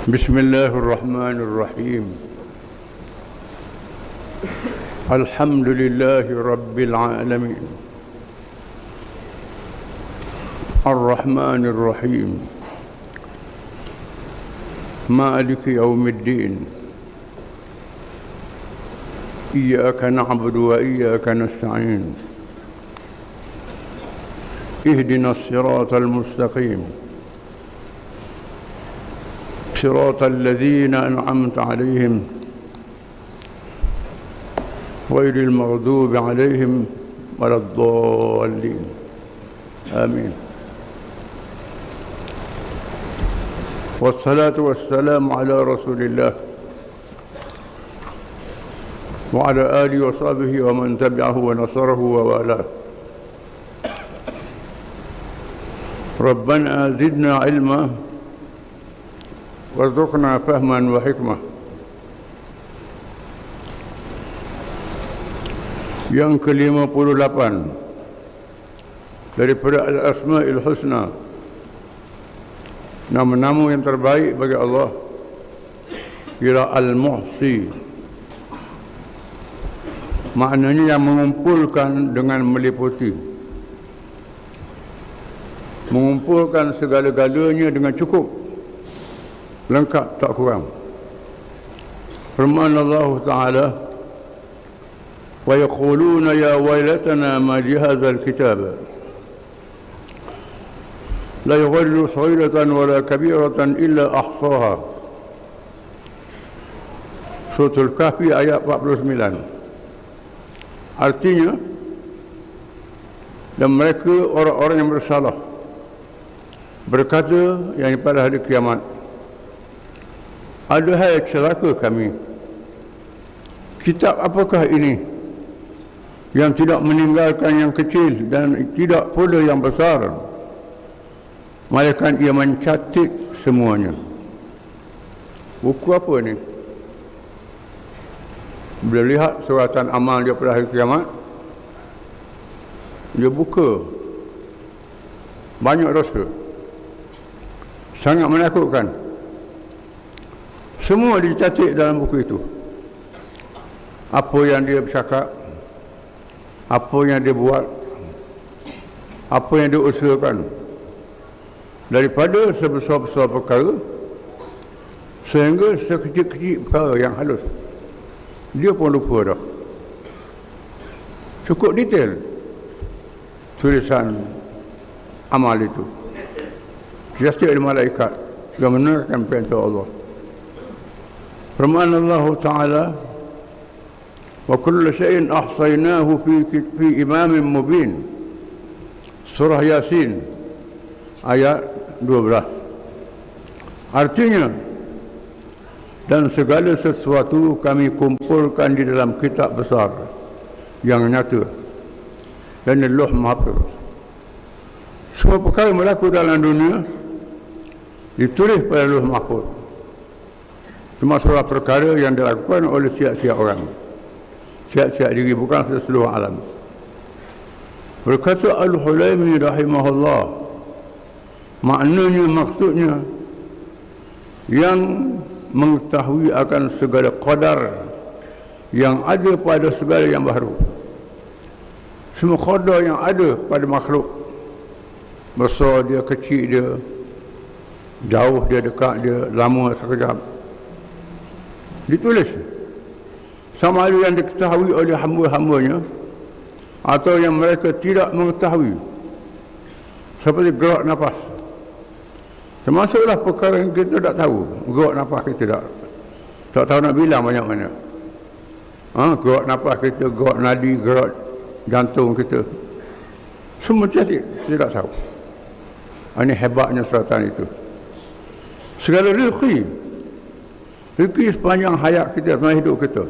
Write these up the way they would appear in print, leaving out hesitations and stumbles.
بسم الله الرحمن الرحيم. الحمد لله رب العالمين الرحمن الرحيم مالك يوم الدين إياك نعبد وإياك نستعين اهدنا الصراط المستقيم صراط الذين أنعمت عليهم غير المغضوب عليهم ولا الضالين آمين. والصلاة والسلام على رسول الله وعلى آله وصحبه ومن تبعه ونصره ووالاه. ربنا زدنا علما warzuqna fahman wa hikmah. Yang ke-58 daripada Al-Asma'il Husna, nama-nama yang terbaik bagi Allah ialah Al-Muhsi. Maknanya yang mengumpulkan dengan meliputi, mengumpulkan segala-galanya dengan cukup, lengkap tak kurang. Firman Allah Ta'ala, wa yaquluna ya waylatana ma li hadzal kitab la yughadiru saghiratan wa la kabiratan illa ahsaha. Surah Al-Kahfi ayat 49. Artinya, dan mereka orang-orang yang bersalah berkata yang pada hari kiamat, adahai celaka kami, kitab apakah ini yang tidak meninggalkan yang kecil dan tidak pula yang besar, melainkan ia mencatat semuanya. Buku apa ni? Bila lihat suratan amal dia pada hari kiamat, dia buka, banyak dosa, sangat menakutkan. Semua dicatat dalam buku itu. Apa yang dia bercakap, apa yang dia buat, apa yang dia usahakan, daripada sebesar-besar perkara sehingga sekecil-kecil perkara yang halus, dia pun lupa dah. Cukup detail tulisan amal itu. Dicatat oleh malaikat yang mendengarkan perintah Allah. Firman Allah Ta'ala, wa kullu syai'in ahsaynahu fi imamin mubin. Surah Yasin ayat 12. Artinya, dan segala sesuatu kami kumpulkan di dalam kitab besar yang nyata, dan Lauh Mahfuz. Semua perkara berlaku dalam dunia ditulis pada Lauh Mahfuz, termasuklah perkara yang dilakukan oleh siap-siap orang, siap-siap diri, bukan seluruh alam. Berkata Al-Hulaimi rahimahullah, maknanya, maksudnya, yang mengetahui akan segala qadar yang ada pada segala yang baru. Semua qadar yang ada pada makhluk, besar dia, kecil dia, jauh dia, dekat dia, lama sekejap, ditulis. Sama ada yang diketahui oleh hamba-hambanya atau yang mereka tidak mengetahui, seperti gerak nafas. Termasuklah perkara yang kita tak tahu. Gerak nafas kita tak tahu nak bilang banyak mana. Gerak nafas kita, gerak nadi, gerak jantung kita, semua kita tidak tahu. Ini hebatnya suratan itu. Segala rezeki sepanjang hayat kita, sepanjang hidup kita.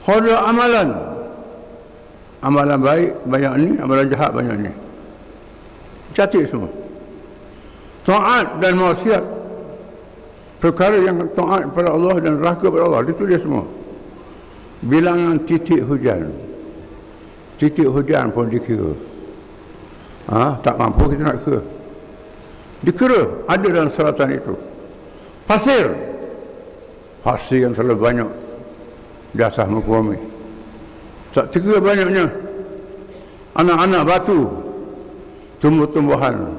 Kalau amalan baik banyak ni, amalan jahat banyak ni, catat semua. Taat dan maksiat, perkara yang taat kepada Allah dan neraka kepada Allah, ditulis semua. Bilangan titik hujan pun dikira. Tak mampu kita nak kira. Dikira ada dalam suratan itu. Pasir yang terlalu banyak di atas muka bumi. Tak kira banyaknya anak-anak batu, tumbuh-tumbuhan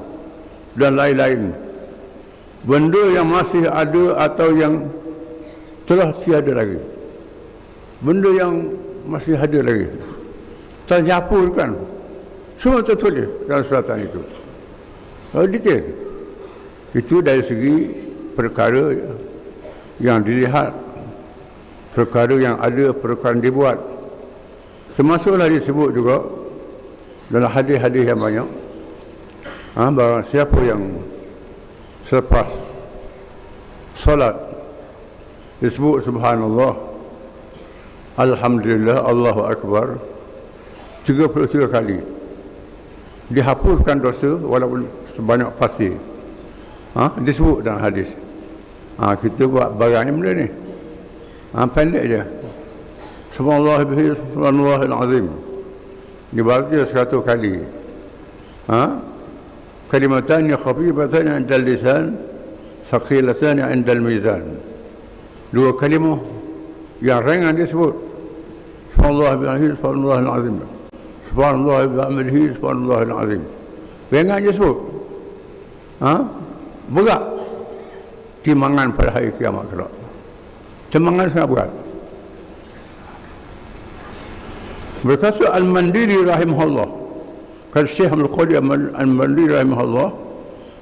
dan lain-lain. Benda yang masih ada atau yang telah tiada lagi. Benda yang masih ada lagi. Terjapurkan. Semua tertulis dalam suratan itu. Detail. Itu dari segi perkara yang dilihat, perkara yang ada, perkara yang dibuat. Termasuklah disebut juga dalam hadis-hadis yang banyak, bahawa siapa yang selepas solat disebut subhanallah, alhamdulillah, Allahu Akbar 33 kali, dihapuskan dosa walaupun sebanyak pasir. Disebut dalam hadis. Kita buat barangnya benda ni. Pendek je. Subhanallah bihi subhanallahil azim. Dibaca 100 kali. Kalimatan khafifatan 'inda al-lisan, thaqilatan 'inda al-mizan. Dua kalimah yang ringan disebut. Subhanallah bihi subhanallahil azim. Subhanallah bihamdihi subhanallahil azim. Ringan je sebut. Berat timbangan pada hari kiamat kelak. Timbangan sangat berat. Berkata Al-Mandiri rahimahullah, kata Syekh Al-Qadir Al-Mandiri rahimahullah,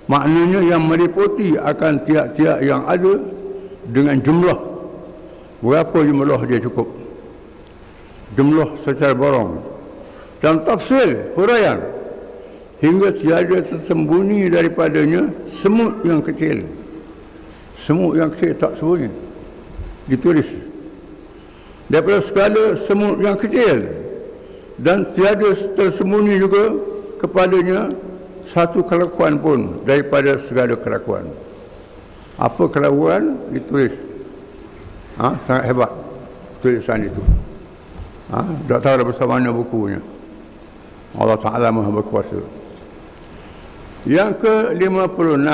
maknanya yang meliputi akan tiap-tiap yang ada dengan jumlah. Berapa jumlah dia cukup? Jumlah secara borong. Dalam tafsir huraian, hingga tiada tersembunyi daripadanya semut yang kecil. Semut yang kecil tak sembunyi. Ditulis. Daripada segala semut yang kecil. Dan tiada tersembunyi juga kepadanya satu kelakuan pun daripada segala kelakuan. Apa kelakuan? Ditulis. Sangat hebat tulisan itu. Tak tahu dah bersama mana bukunya. Allah Ta'ala Maha Berkuasa. Yang ke-56,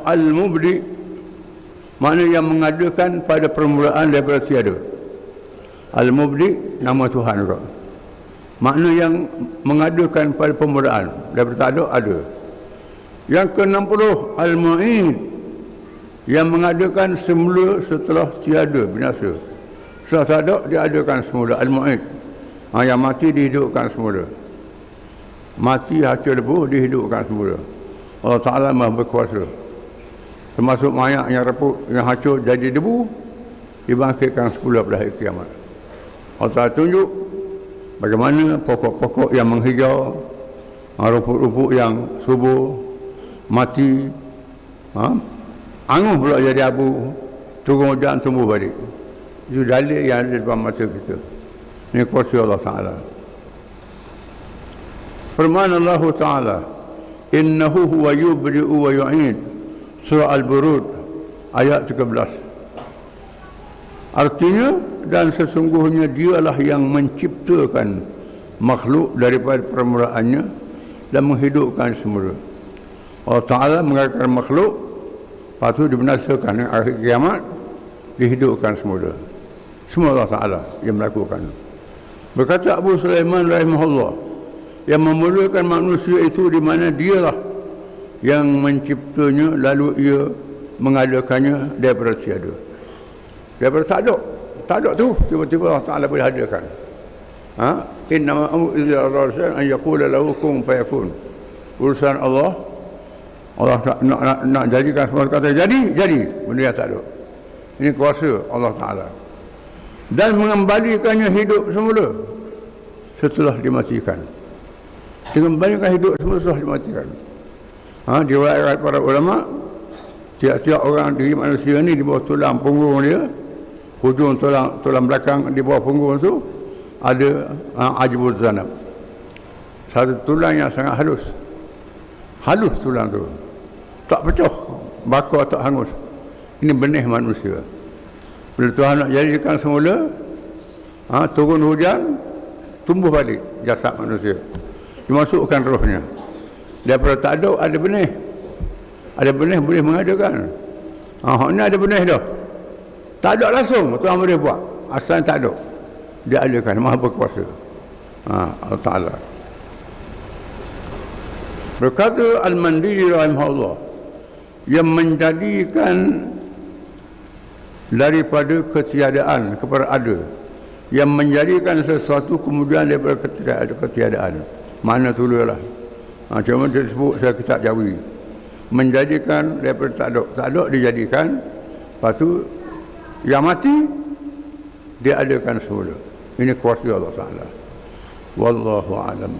Al-Mubdi, makna yang mengadakan pada permulaan daripada tiada. Al-Mubdi, nama Tuhan juga. Makna yang mengadakan pada permulaan daripada tak ada. Yang ke-60, Al-Mu'id, yang mengadakan semula setelah tiada, binasa. Setelah tak ada, dia adakan semula. Al-Mu'id, yang mati dihidupkan semula. Mati hancur lebu, dihidupkan semula. Allah Ta'ala Maha Berkuasa. Termasuk mayat yang reput, yang hancur jadi debu, dibangkitkan semula pada hari kiamat. Allah Ta'ala tunjuk bagaimana pokok-pokok yang menghijau, rumput-rumput yang subur, mati, angus pula jadi abu, turun hujan tumbuh balik. Itu dalil yang ada di depan mata kita. Ini kuasa Allah Ta'ala. Firman Allah Ta'ala, innahu huwa yubdi'u wa yu'id, surah Al-Burud ayat 13. Artinya, dan sesungguhnya dialah yang menciptakan makhluk daripada permulaannya dan menghidupkan semula. Allah Ta'ala mengadakan makhluk, lepas itu dibinasakan dengan akhir kiamat, dihidupkan semula. Semua Allah Ta'ala yang melakukan. Berkata Abu Sulaiman rahimahullah, yang memulakan manusia itu di mana dialah yang menciptanya lalu ia mengadakannya daripada tiada. Daripada tak ada tu tiba-tiba Allah Ta'ala boleh hadirkan. Innama amru idza arada shay'an an yaqula lahu kun fayakun. Urusan Allah nak jadikan semua kata jadi benda yang tak ada. Ini kuasa Allah Ta'ala. Dan mengembalikannya hidup semula setelah dimatikan. Dikembalikan hidup semula setelah dimatikan. Diriwayatkan para ulama, tiap-tiap orang diri manusia ni di bawah tulang punggung dia, hujung tulang belakang di bawah punggung tu ada ajbul zanab. Satu tulang yang sangat halus. Halus tulang tu. Tak pecah, bakar tak hangus. Ini benih manusia. Bila Tuhan nak jadikan semula, turun hujan, tumbuh balik jasad manusia. Dimasukkan rohnya. Daripada tak ada benih. Ada benih boleh mengadakan. Hak ni ada benih dah. Tak ada langsung Tuhan boleh buat. Asal tak ada. Dia adakan, Maha berkuasa. Allah Ta'ala. Berkata Al-Mandiri rahimahullah, yang menjadikan daripada ketiadaan kepada ada, yang menjadikan sesuatu kemudian daripada ketiadaan. Mana tulislah. Cuma dia sebut saya kitab Jawi. Menjadikan daripada tak ada dijadikan. Lepas tu yang mati dia adakan semula. Ini kuasa Allah Ta'ala. Wallahu a'lam.